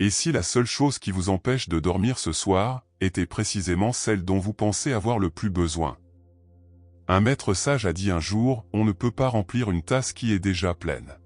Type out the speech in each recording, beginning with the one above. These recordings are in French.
Et si la seule chose qui vous empêche de dormir ce soir était précisément celle dont vous pensez avoir le plus besoin? Un maître sage a dit un jour, on ne peut pas remplir une tasse qui est déjà pleine.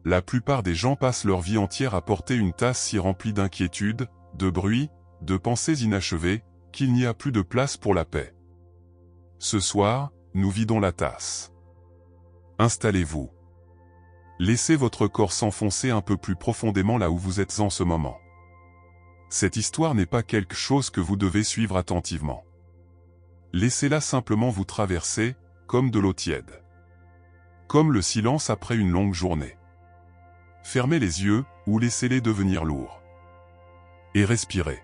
La plupart des gens passent leur vie entière à porter une tasse si remplie d'inquiétudes, de bruit, de pensées inachevées, qu'il n'y a plus de place pour la paix. Ce soir, nous vidons la tasse. Installez-vous. Laissez votre corps s'enfoncer un peu plus profondément là où vous êtes en ce moment. Cette histoire n'est pas quelque chose que vous devez suivre attentivement. Laissez-la simplement vous traverser, comme de l'eau tiède. Comme le silence après une longue journée. Fermez les yeux, ou laissez-les devenir lourds. Et respirez.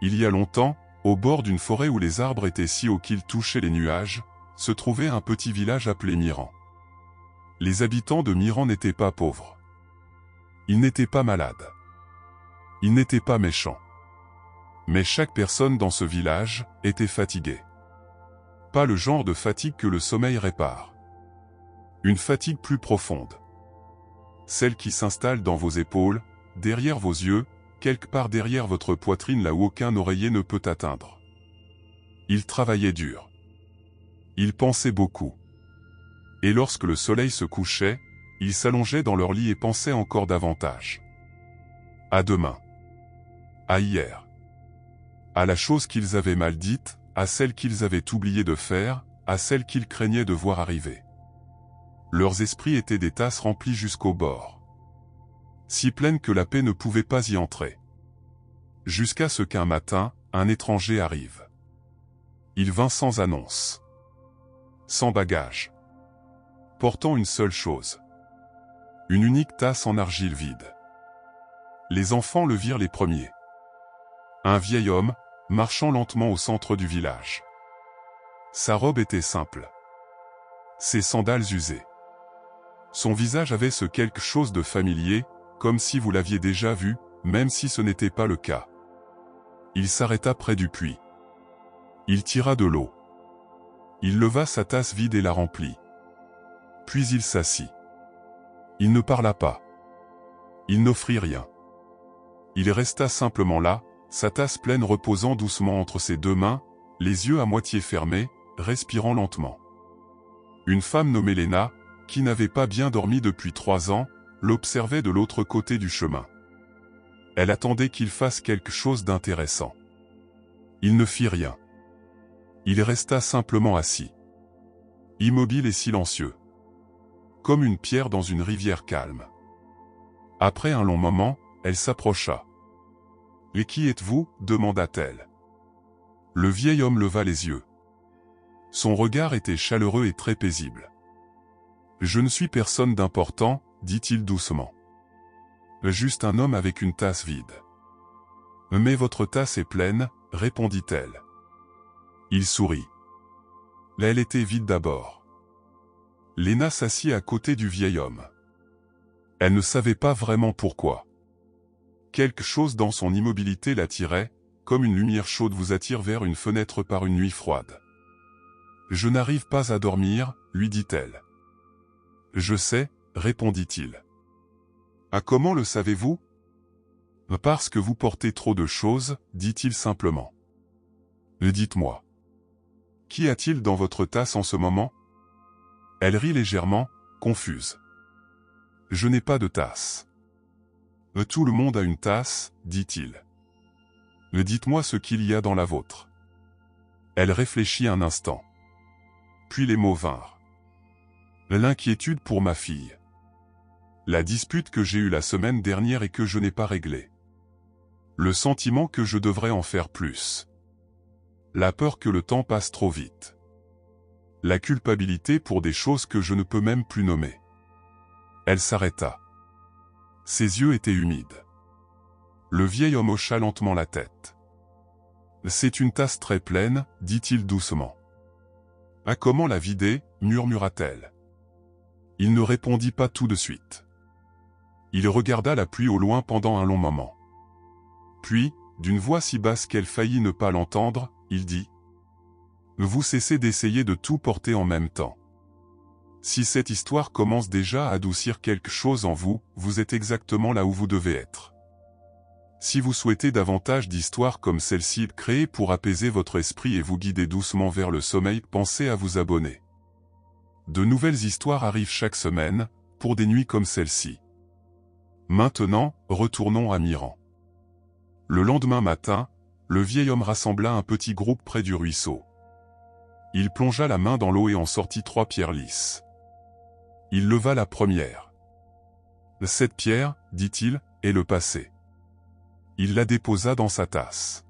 Il y a longtemps, au bord d'une forêt où les arbres étaient si hauts qu'ils touchaient les nuages, se trouvait un petit village appelé Miran. Les habitants de Miran n'étaient pas pauvres. Ils n'étaient pas malades. Ils n'étaient pas méchants. Mais chaque personne dans ce village était fatiguée. Pas le genre de fatigue que le sommeil répare. Une fatigue plus profonde. Celle qui s'installe dans vos épaules, derrière vos yeux, quelque part derrière votre poitrine là où aucun oreiller ne peut atteindre. Ils travaillaient dur. Ils pensaient beaucoup. Et lorsque le soleil se couchait, ils s'allongeaient dans leur lit et pensaient encore davantage. À demain. À hier. À la chose qu'ils avaient mal dite, à celle qu'ils avaient oublié de faire, à celle qu'ils craignaient de voir arriver. Leurs esprits étaient des tasses remplies jusqu'au bord. Si pleines que la paix ne pouvait pas y entrer. Jusqu'à ce qu'un matin, un étranger arrive. Il vint sans annonce. Sans bagage. Portant une seule chose. Une unique tasse en argile vide. Les enfants le virent les premiers. Un vieil homme, marchant lentement au centre du village. Sa robe était simple. Ses sandales usées. Son visage avait ce quelque chose de familier, comme si vous l'aviez déjà vu, même si ce n'était pas le cas. Il s'arrêta près du puits. Il tira de l'eau. Il leva sa tasse vide et la remplit. Puis il s'assit. Il ne parla pas. Il n'offrit rien. Il resta simplement là, sa tasse pleine reposant doucement entre ses deux mains, les yeux à moitié fermés, respirant lentement. Une femme nommée Léna, qui n'avait pas bien dormi depuis 3 ans, l'observait de l'autre côté du chemin. Elle attendait qu'il fasse quelque chose d'intéressant. Il ne fit rien. Il resta simplement assis. Immobile et silencieux. Comme une pierre dans une rivière calme. Après un long moment, elle s'approcha. « Et qui êtes-vous » demanda-t-elle. Le vieil homme leva les yeux. Son regard était chaleureux et très paisible. « Je ne suis personne d'important, dit-il doucement. Juste un homme avec une tasse vide. »« Mais votre tasse est pleine, » répondit-elle. Il sourit. Elle était vide d'abord. Léna s'assit à côté du vieil homme. Elle ne savait pas vraiment pourquoi. Quelque chose dans son immobilité l'attirait, comme une lumière chaude vous attire vers une fenêtre par une nuit froide. « Je n'arrive pas à dormir, » lui dit-elle. « Je sais, » répondit-il. « Ah, comment le savez-vous ?»« Parce que vous portez trop de choses, » dit-il simplement. « Dites-moi. Qu'y a-t-il dans votre tasse en ce moment ?» Elle rit légèrement, confuse. « Je n'ai pas de tasse. »« Tout le monde a une tasse, » dit-il. « Dites-moi ce qu'il y a dans la vôtre. » Elle réfléchit un instant. Puis les mots vinrent. « L'inquiétude pour ma fille. La dispute que j'ai eue la semaine dernière et que je n'ai pas réglée. Le sentiment que je devrais en faire plus. La peur que le temps passe trop vite. La culpabilité pour des choses que je ne peux même plus nommer. » Elle s'arrêta. Ses yeux étaient humides. Le vieil homme hocha lentement la tête. « C'est une tasse très pleine, » dit-il doucement. « Ah, comment la vider » murmura-t-elle. Il ne répondit pas tout de suite. Il regarda la pluie au loin pendant un long moment. Puis, d'une voix si basse qu'elle faillit ne pas l'entendre, il dit « Vous cessez d'essayer de tout porter en même temps. Si cette histoire commence déjà à adoucir quelque chose en vous, vous êtes exactement là où vous devez être. Si vous souhaitez davantage d'histoires comme celle-ci créées pour apaiser votre esprit et vous guider doucement vers le sommeil, pensez à vous abonner. De nouvelles histoires arrivent chaque semaine, pour des nuits comme celle-ci. Maintenant, retournons à Miran. Le lendemain matin, le vieil homme rassembla un petit groupe près du ruisseau. Il plongea la main dans l'eau et en sortit 3 pierres lisses. Il leva la première. « Cette pierre, dit-il, est le passé. » Il la déposa dans sa tasse.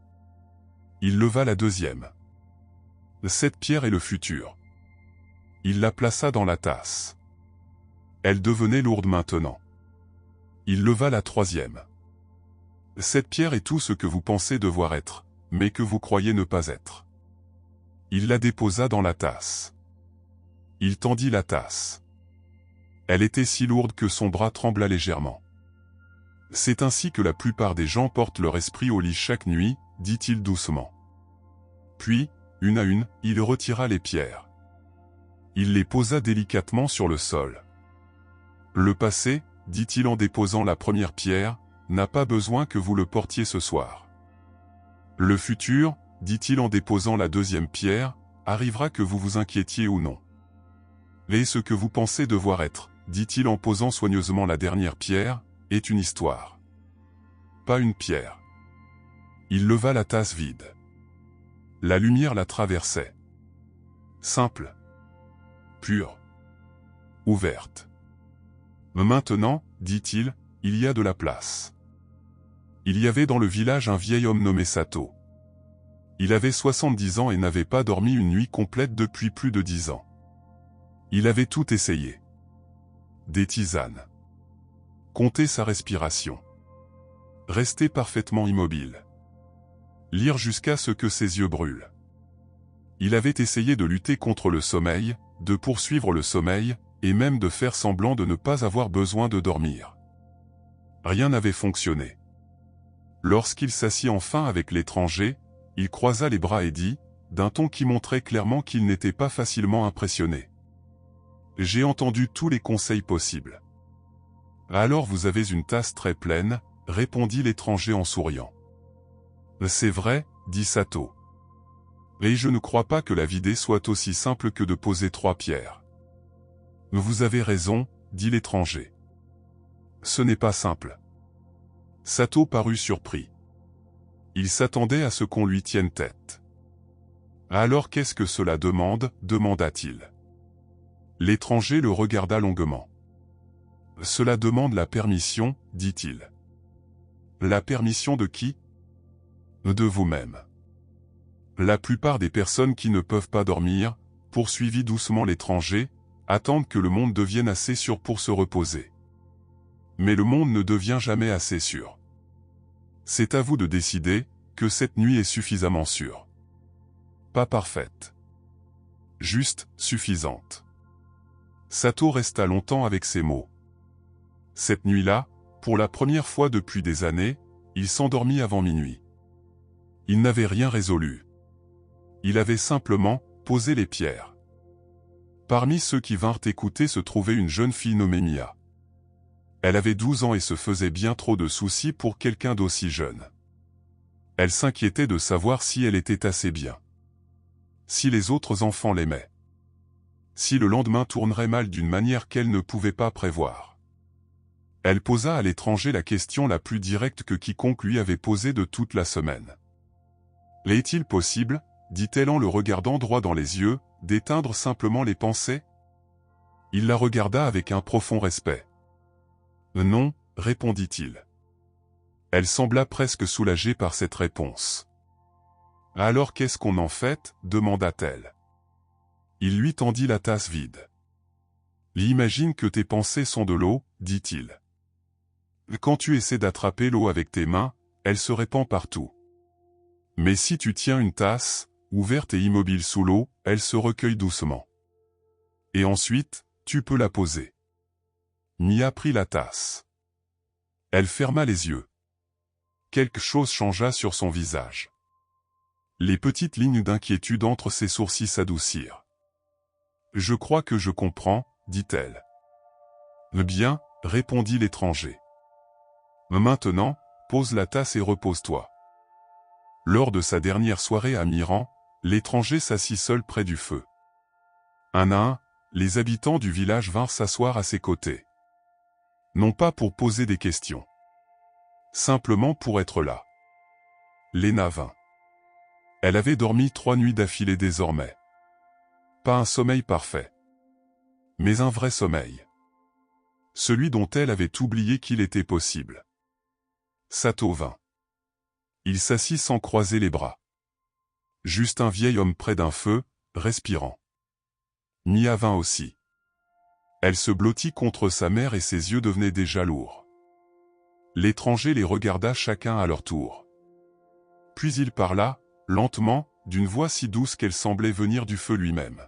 Il leva la deuxième. « Cette pierre est le futur. » Il la plaça dans la tasse. Elle devenait lourde maintenant. Il leva la troisième. « Cette pierre est tout ce que vous pensez devoir être, mais que vous croyez ne pas être. » Il la déposa dans la tasse. Il tendit la tasse. Elle était si lourde que son bras trembla légèrement. « C'est ainsi que la plupart des gens portent leur esprit au lit chaque nuit, dit-il doucement. Puis, une à une, il retira les pierres. Il les posa délicatement sur le sol. « Le passé, dit-il en déposant la première pierre, n'a pas besoin que vous le portiez ce soir. Le futur, dit-il en déposant la deuxième pierre, arrivera que vous vous inquiétiez ou non. Et ce que vous pensez devoir être, dit-il en posant soigneusement la dernière pierre, est une histoire. Pas une pierre. » Il leva la tasse vide. La lumière la traversait. Simple. Pure. Ouverte. Maintenant, dit-il, il y a de la place. Il y avait dans le village un vieil homme nommé Sato. Il avait 70 ans et n'avait pas dormi une nuit complète depuis plus de 10 ans. Il avait tout essayé. Des tisanes. Compter sa respiration. Rester parfaitement immobile. Lire jusqu'à ce que ses yeux brûlent. Il avait essayé de lutter contre le sommeil, de poursuivre le sommeil, et même de faire semblant de ne pas avoir besoin de dormir. Rien n'avait fonctionné. Lorsqu'il s'assit enfin avec l'étranger, il croisa les bras et dit, d'un ton qui montrait clairement qu'il n'était pas facilement impressionné. « J'ai entendu tous les conseils possibles. »« Alors vous avez une tasse très pleine, » répondit l'étranger en souriant. « C'est vrai, » dit Sato. « Et je ne crois pas que la vider soit aussi simple que de poser 3 pierres. »« Vous avez raison, » dit l'étranger. « Ce n'est pas simple. » Sato parut surpris. Il s'attendait à ce qu'on lui tienne tête. « Alors qu'est-ce que cela demande ?» demanda-t-il. L'étranger le regarda longuement. « Cela demande la permission, » dit-il. « La permission de qui ? » De vous-même. La plupart des personnes qui ne peuvent pas dormir, poursuivit doucement l'étranger, attendent que le monde devienne assez sûr pour se reposer. Mais le monde ne devient jamais assez sûr. C'est à vous de décider que cette nuit est suffisamment sûre. Pas parfaite. Juste, suffisante. Sato resta longtemps avec ces mots. Cette nuit-là, pour la première fois depuis des années, il s'endormit avant minuit. Il n'avait rien résolu. Il avait simplement posé les pierres. Parmi ceux qui vinrent écouter se trouvait une jeune fille nommée Mia. Elle avait 12 ans et se faisait bien trop de soucis pour quelqu'un d'aussi jeune. Elle s'inquiétait de savoir si elle était assez bien. Si les autres enfants l'aimaient. Si le lendemain tournerait mal d'une manière qu'elle ne pouvait pas prévoir. Elle posa à l'étranger la question la plus directe que quiconque lui avait posée de toute la semaine. « Est-il possible, dit-elle en le regardant droit dans les yeux, d'éteindre simplement les pensées ?» Il la regarda avec un profond respect. « Non, » répondit-il. Elle sembla presque soulagée par cette réponse. « Alors qu'est-ce qu'on en fait ?» demanda-t-elle. Il lui tendit la tasse vide. « Imagine que tes pensées sont de l'eau, » dit-il. Quand tu essaies d'attraper l'eau avec tes mains, elle se répand partout. Mais si tu tiens une tasse, ouverte et immobile sous l'eau, elle se recueille doucement. Et ensuite, tu peux la poser. Mia prit la tasse. Elle ferma les yeux. Quelque chose changea sur son visage. Les petites lignes d'inquiétude entre ses sourcils s'adoucirent. « Je crois que je comprends, » dit-elle. « Bien, » répondit l'étranger. « Maintenant, pose la tasse et repose-toi. Lors de sa dernière soirée à Miran, l'étranger s'assit seul près du feu. Un à un, les habitants du village vinrent s'asseoir à ses côtés. Non pas pour poser des questions. Simplement pour être là. Léna vint. Elle avait dormi 3 nuits d'affilée désormais. Pas un sommeil parfait. Mais un vrai sommeil. Celui dont elle avait oublié qu'il était possible. Sato vint. Il s'assit sans croiser les bras. Juste un vieil homme près d'un feu, respirant. Mia vint aussi. Elle se blottit contre sa mère et ses yeux devenaient déjà lourds. L'étranger les regarda chacun à leur tour. Puis il parla, lentement, d'une voix si douce qu'elle semblait venir du feu lui-même.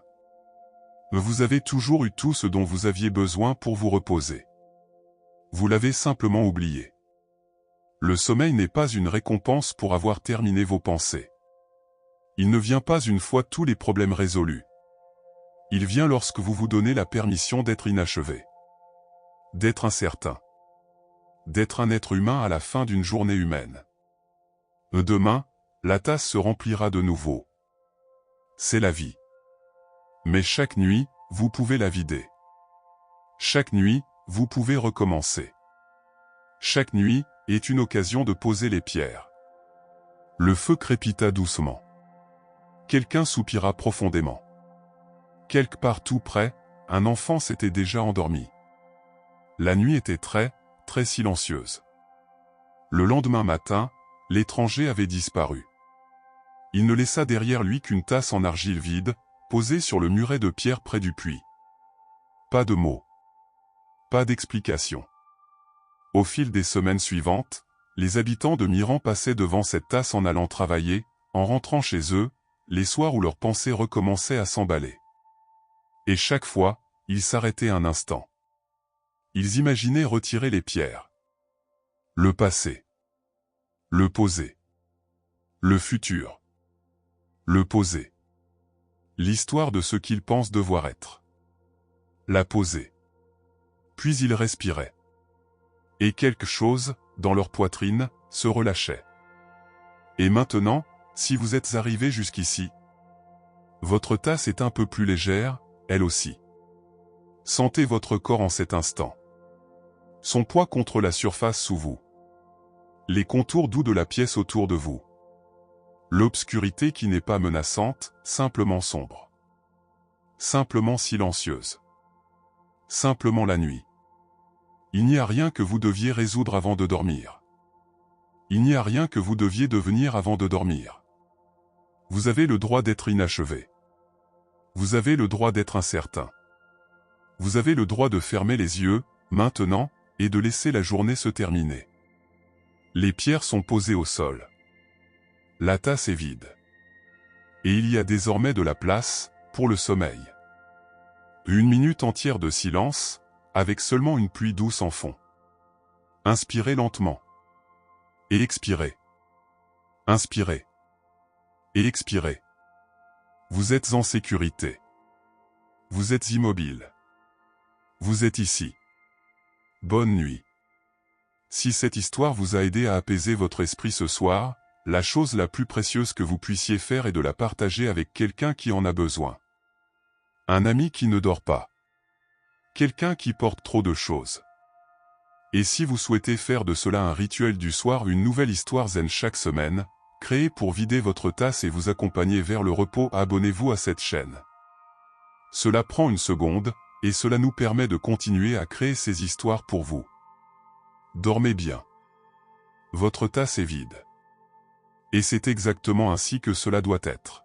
Vous avez toujours eu tout ce dont vous aviez besoin pour vous reposer. Vous l'avez simplement oublié. Le sommeil n'est pas une récompense pour avoir terminé vos pensées. Il ne vient pas une fois tous les problèmes résolus. Il vient lorsque vous vous donnez la permission d'être inachevé. D'être incertain. D'être un être humain à la fin d'une journée humaine. Demain, la tasse se remplira de nouveau. C'est la vie. Mais chaque nuit, vous pouvez la vider. Chaque nuit, vous pouvez recommencer. Chaque nuit est une occasion de poser les pierres. Le feu crépita doucement. Quelqu'un soupira profondément. Quelque part tout près, un enfant s'était déjà endormi. La nuit était très silencieuse. Le lendemain matin, l'étranger avait disparu. Il ne laissa derrière lui qu'une tasse en argile vide, posée sur le muret de pierre près du puits. Pas de mots. Pas d'explication. Au fil des semaines suivantes, les habitants de Miran passaient devant cette tasse en allant travailler, en rentrant chez eux, les soirs où leurs pensées recommençaient à s'emballer. Et chaque fois, ils s'arrêtaient un instant. Ils imaginaient retirer les pierres. Le passé. Le poser. Le futur. Le poser. L'histoire de ce qu'ils pensent devoir être. La poser. Puis ils respiraient. Et quelque chose, dans leur poitrine, se relâchait. Et maintenant, si vous êtes arrivé jusqu'ici, votre tasse est un peu plus légère, elle aussi. Sentez votre corps en cet instant. Son poids contre la surface sous vous. Les contours doux de la pièce autour de vous. L'obscurité qui n'est pas menaçante, simplement sombre. Simplement silencieuse. Simplement la nuit. Il n'y a rien que vous deviez résoudre avant de dormir. Il n'y a rien que vous deviez devenir avant de dormir. Vous avez le droit d'être inachevé. Vous avez le droit d'être incertain. Vous avez le droit de fermer les yeux, maintenant, et de laisser la journée se terminer. Les pierres sont posées au sol. La tasse est vide. Et il y a désormais de la place, pour le sommeil. Une minute entière de silence, avec seulement une pluie douce en fond. Inspirez lentement. Et expirez. Inspirez. Et expirez. Vous êtes en sécurité. Vous êtes immobile. Vous êtes ici. Bonne nuit. Si cette histoire vous a aidé à apaiser votre esprit ce soir, la chose la plus précieuse que vous puissiez faire est de la partager avec quelqu'un qui en a besoin. Un ami qui ne dort pas. Quelqu'un qui porte trop de choses. Et si vous souhaitez faire de cela un rituel du soir, une nouvelle histoire zen chaque semaine, créée pour vider votre tasse et vous accompagner vers le repos, abonnez-vous à cette chaîne. Cela prend une seconde, et cela nous permet de continuer à créer ces histoires pour vous. Dormez bien. Votre tasse est vide. Et c'est exactement ainsi que cela doit être.